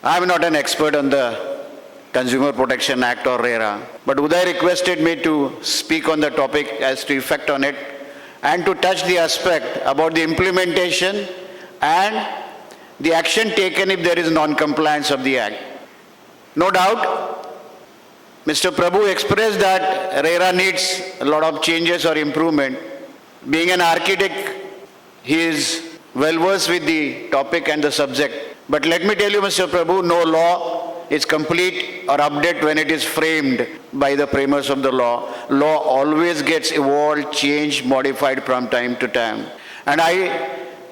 I am not an expert on the Consumer Protection Act or RERA, but Uday requested me to speak on the topic as to effect on it and to touch the aspect about the implementation and the action taken if there is non-compliance of the Act. No doubt, Mr. Prabhu expressed that RERA needs a lot of changes or improvement. Being an architect, he is well versed with the topic and the subject. But let me tell you, Mr. Prabhu, no law is complete or updated when it is framed by the framers of the law. Law always gets evolved, changed, modified from time to time. And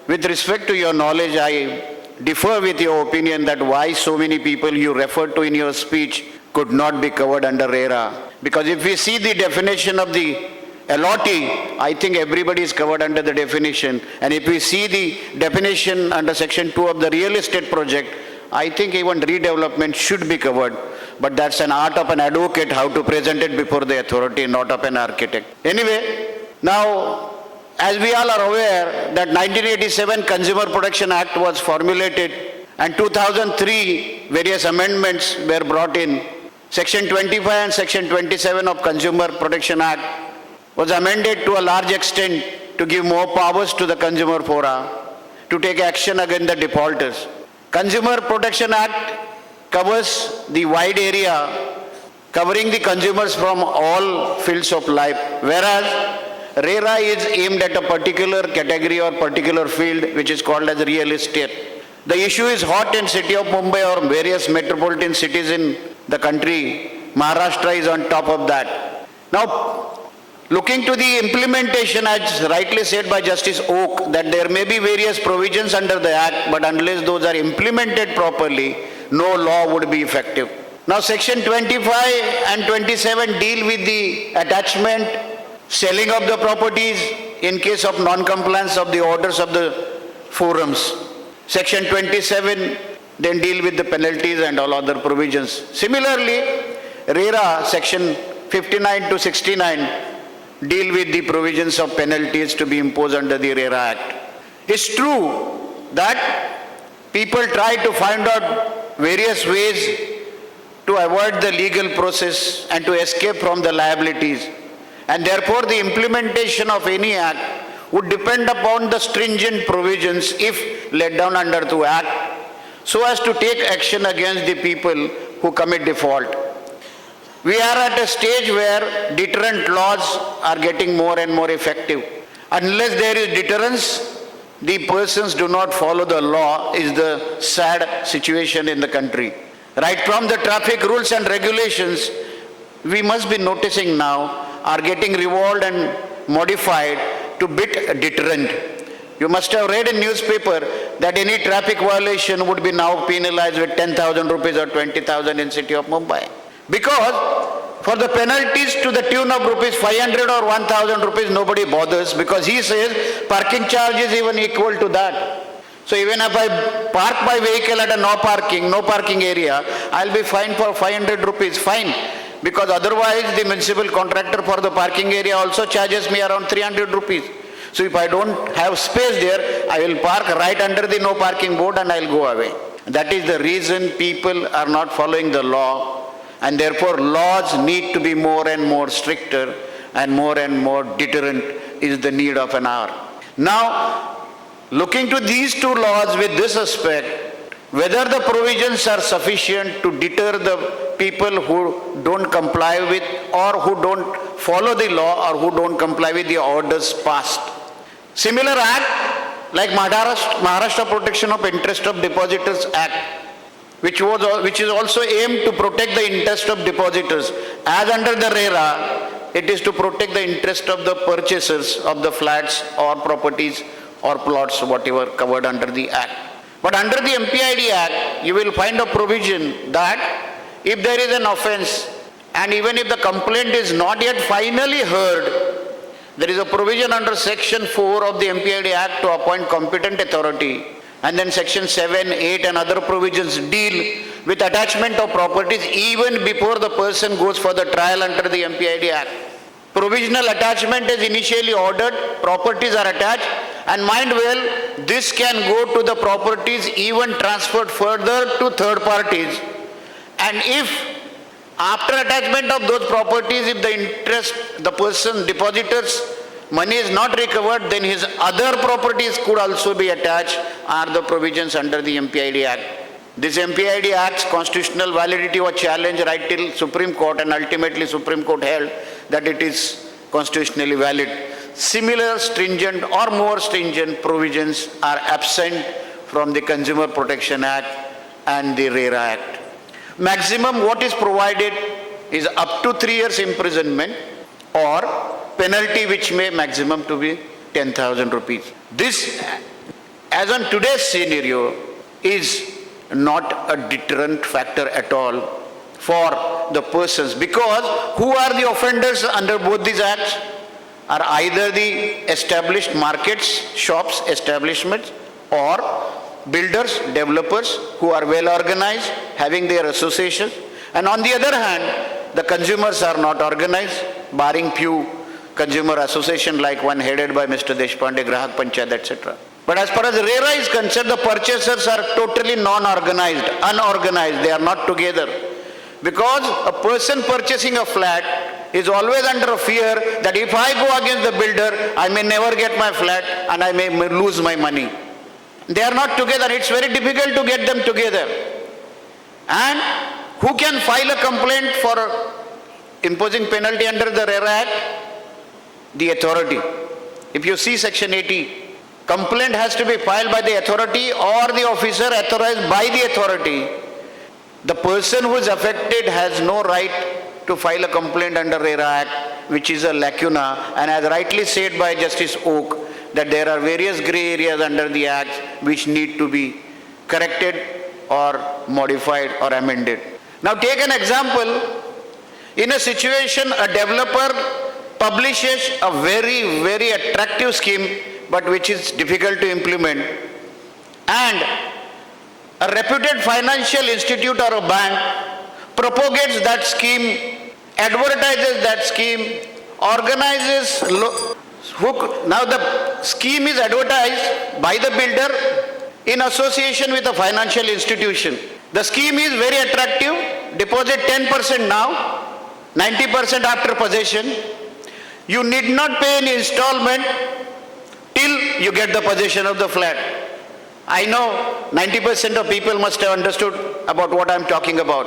with respect to your knowledge, I differ with your opinion that why so many people you referred to in your speech could not be covered under RERA. Because if we see the definition of the LOT, I think everybody is covered under the definition. And if we see the definition under section 2 of the real estate project, I think even redevelopment should be covered. But that's an art of an advocate how to present it before the authority, not of an architect. Anyway, now, as we all are aware that 1987 Consumer Protection Act was formulated and 2003 various amendments were brought in. Section 25 and Section 27 of Consumer Protection Act was amended to a large extent to give more powers to the consumer fora to take action against the defaulters. Consumer Protection Act covers the wide area covering the consumers from all fields of life, whereas RERA is aimed at a particular category or particular field which is called as real estate. The issue is hot in city of Mumbai or various metropolitan cities in the country. Maharashtra is on top of that. Now, looking to the implementation, as rightly said by Justice Oak, that there may be various provisions under the Act, but unless those are implemented properly, no law would be effective. Now, Section 25 and 27 deal with the attachment, selling of the properties in case of non-compliance of the orders of the forums. Section 27 then deal with the penalties and all other provisions. Similarly, RERA, Section 59 to 69, deal with the provisions of penalties to be imposed under the RERA Act. It's true that people try to find out various ways to avoid the legal process and to escape from the liabilities. And therefore, the implementation of any act would depend upon the stringent provisions, if laid down under the Act, so as to take action against the people who commit default. We are at a stage where deterrent laws are getting more and more effective. Unless there is deterrence, the persons do not follow the law is the sad situation in the country. Right from the traffic rules and regulations, we must be noticing now, are getting revolved and modified to bit deterrent. You must have read in newspaper that any traffic violation would be now penalized with 10,000 rupees or 20,000 in city of Mumbai. Because for the penalties to the tune of rupees 500 or 1,000 rupees, nobody bothers, because he says parking charge is even equal to that. So even if I park my vehicle at a no parking area, I'll be fined for 500 rupees, fine. Because otherwise the municipal contractor for the parking area also charges me around 300 rupees. So if I don't have space there, I will park right under the no parking board and I'll go away. That is the reason people are not following the law, and therefore laws need to be more and more stricter and more deterrent is the need of an hour. Now, looking to these two laws with this aspect, whether the provisions are sufficient to deter the people who don't comply with or who don't follow the law or who don't comply with the orders passed. Similar act like Maharashtra Protection of Interest of Depositors Act, which is also aimed to protect the interest of depositors. As under the RERA, it is to protect the interest of the purchasers of the flats or properties or plots, whatever covered under the Act. But under the MPID Act, you will find a provision that if there is an offense and even if the complaint is not yet finally heard, there is a provision under Section 4 of the MPID Act to appoint competent authority, and then Section 7, 8 and other provisions deal with attachment of properties even before the person goes for the trial under the MPID Act. Provisional attachment is initially ordered, properties are attached, And mind well, this can go to the properties even transferred further to third parties. And if after attachment of those properties, if the interest, the person depositor's money is not recovered, then his other properties could also be attached, are the provisions under the MPID Act. This MPID Act's constitutional validity was challenged right till Supreme Court, and ultimately Supreme Court held that it is constitutionally valid. Similar stringent or more stringent provisions are absent from the Consumer Protection Act and the RERA Act. Maximum what is provided is up to 3 years imprisonment or penalty which may maximum to be 10,000 rupees. This, as on today's scenario, is not a deterrent factor at all for the persons, because who are the offenders under both these acts are either the established markets, shops, establishments, or builders, developers who are well organized, having their associations. And on the other hand, the consumers are not organized, barring few consumer association like one headed by Mr. Deshpande, Grahak Panchayat, etc. But as far as RERA is concerned, the purchasers are totally non-organized, unorganized, they are not together. Because a person purchasing a flat is always under a fear that if I go against the builder, I may never get my flat and I may lose my money. They are not together. It's very difficult to get them together. And who can file a complaint for imposing penalty under the RERA Act? The authority. If you see section 80, complaint has to be filed by the authority or the officer authorized by the authority. The person who is affected has no right to file a complaint under RERA Act, which is a lacuna, and as rightly said by Justice Oak, that there are various grey areas under the Act which need to be corrected or modified or amended. Now take an example. In a situation, a developer publishes a very, very attractive scheme, but which is difficult to implement, and a reputed financial institute or a bank propagates that scheme, advertises that scheme, organizes now the scheme is advertised by the builder in association with a financial institution. The scheme is very attractive, deposit 10% now, 90% after possession. You need not pay any installment till you get the possession of the flat. I know 90% of people must have understood about what I am talking about.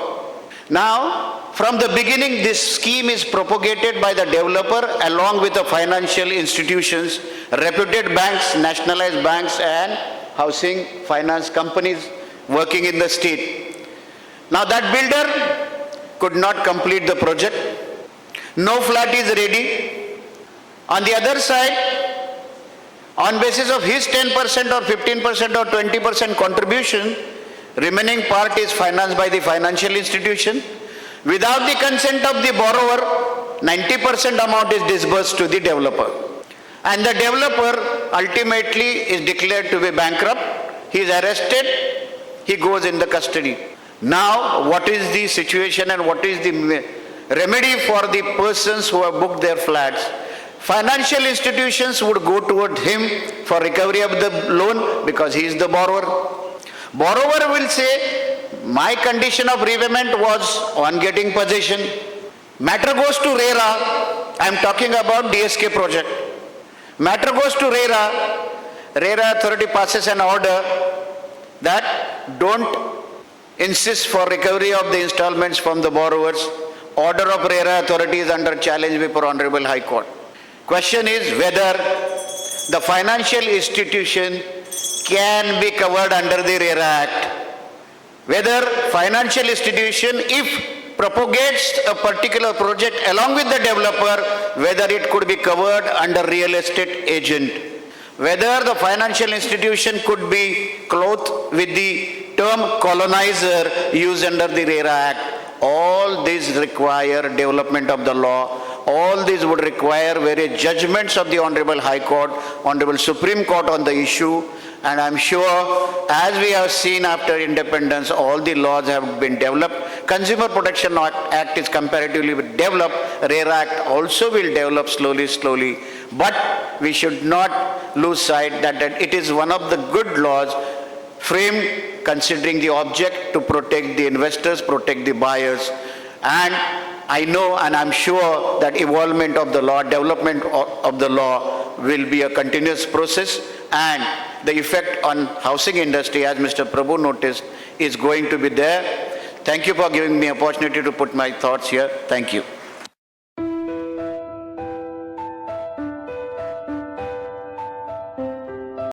Now, from the beginning, this scheme is propagated by the developer along with the financial institutions, reputed banks, nationalized banks, and housing finance companies working in the state. Now, that builder could not complete the project. No flat is ready. On the other side, on basis of his 10% or 15% or 20% contribution, remaining part is financed by the financial institution. Without the consent of the borrower, 90% amount is disbursed to the developer. And the developer ultimately is declared to be bankrupt. He is arrested, he goes in the custody. Now, what is the situation and what is the remedy for the persons who have booked their flats? Financial institutions would go toward him for recovery of the loan because he is the borrower. Borrower will say, my condition of repayment was on getting possession. Matter goes to RERA. I am talking about DSK project. Matter goes to RERA. RERA authority passes an order that don't insist for recovery of the installments from the borrowers. Order of RERA authority is under challenge before Honorable High Court. Question is whether the financial institution can be covered under the RERA Act. Whether financial institution, if propagates a particular project along with the developer, whether it could be covered under real estate agent. Whether the financial institution could be clothed with the term colonizer used under the RERA Act. All these require development of the law. All these would require various judgments of the Honorable High Court, Honorable Supreme Court on the issue. And I'm sure, as we have seen after independence, all the laws have been developed. Consumer Protection Act is comparatively developed. RERA Act also will develop slowly. But we should not lose sight that it is one of the good laws framed considering the object to protect the investors, protect the buyers. And I know and I'm sure that evolvement of the law, development of the law will be a continuous process, and the effect on housing industry, as Mr. Prabhu noticed, is going to be there. Thank you for giving me opportunity to put my thoughts here. Thank you.